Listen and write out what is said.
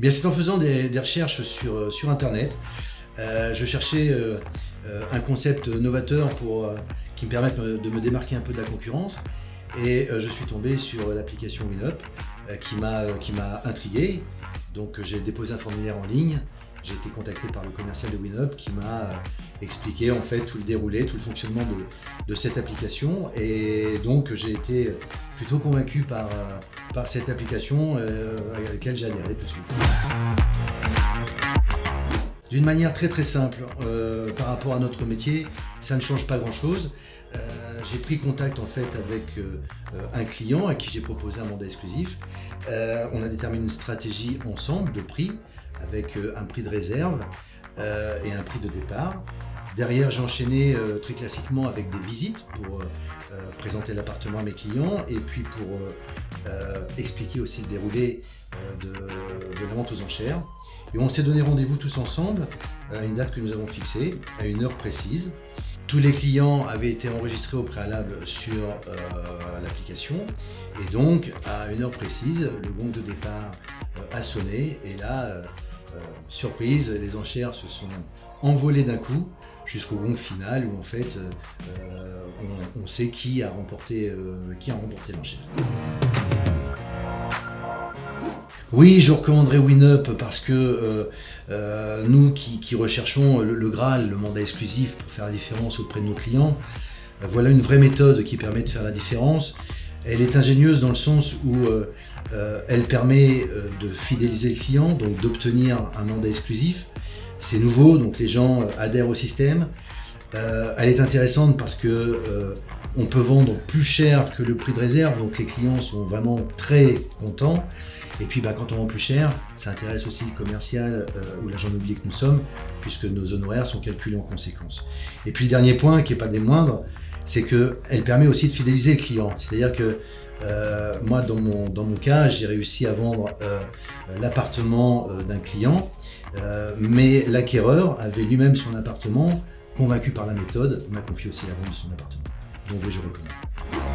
Bien, c'est en faisant des recherches sur Internet. Je cherchais un concept novateur qui me permette de me démarquer un peu de la concurrence. Et je suis tombé sur l'application WinUp qui m'a intrigué. Donc j'ai déposé un formulaire en ligne. J'ai été contacté par le commercial de WinUp qui m'a expliqué en fait tout le déroulé, tout le fonctionnement de cette application. Et donc j'ai été plutôt convaincu par cette application à laquelle j'ai adhéré tout de suite. D'une manière très très simple, par rapport à notre métier, ça ne change pas grand chose. J'ai pris contact en fait avec un client à qui j'ai proposé un mandat exclusif. On a déterminé une stratégie ensemble de prix, avec un prix de réserve et un prix de départ. Derrière, j'ai enchaîné très classiquement avec des visites pour présenter l'appartement à mes clients et puis pour expliquer aussi le déroulé de la vente aux enchères. Et on s'est donné rendez-vous tous ensemble à une date que nous avons fixée, à une heure précise. Tous les clients avaient été enregistrés au préalable sur l'application et donc à une heure précise, le gong de départ a sonné et là, surprise, les enchères se sont envolées d'un coup jusqu'au gong final où en fait on sait qui a remporté l'enchère. Oui, je recommanderais WinUp parce que nous qui recherchons le Graal, le mandat exclusif pour faire la différence auprès de nos clients, voilà une vraie méthode qui permet de faire la différence. Elle est ingénieuse dans le sens où elle permet de fidéliser le client, donc d'obtenir un mandat exclusif. C'est nouveau, donc les gens adhèrent au système. Elle est intéressante parce que on peut vendre plus cher que le prix de réserve, donc les clients sont vraiment très contents. Et puis quand on vend plus cher, ça intéresse aussi le commercial ou l'agent immobilier que nous sommes, puisque nos honoraires sont calculés en conséquence. Et puis le dernier point, qui n'est pas des moindres, c'est qu'elle permet aussi de fidéliser le client. C'est-à-dire que moi, dans mon cas, j'ai réussi à vendre l'appartement d'un client, mais l'acquéreur avait lui-même son appartement, convaincu par la méthode, m'a confié aussi la vente de son appartement. Donc oui, je recommande.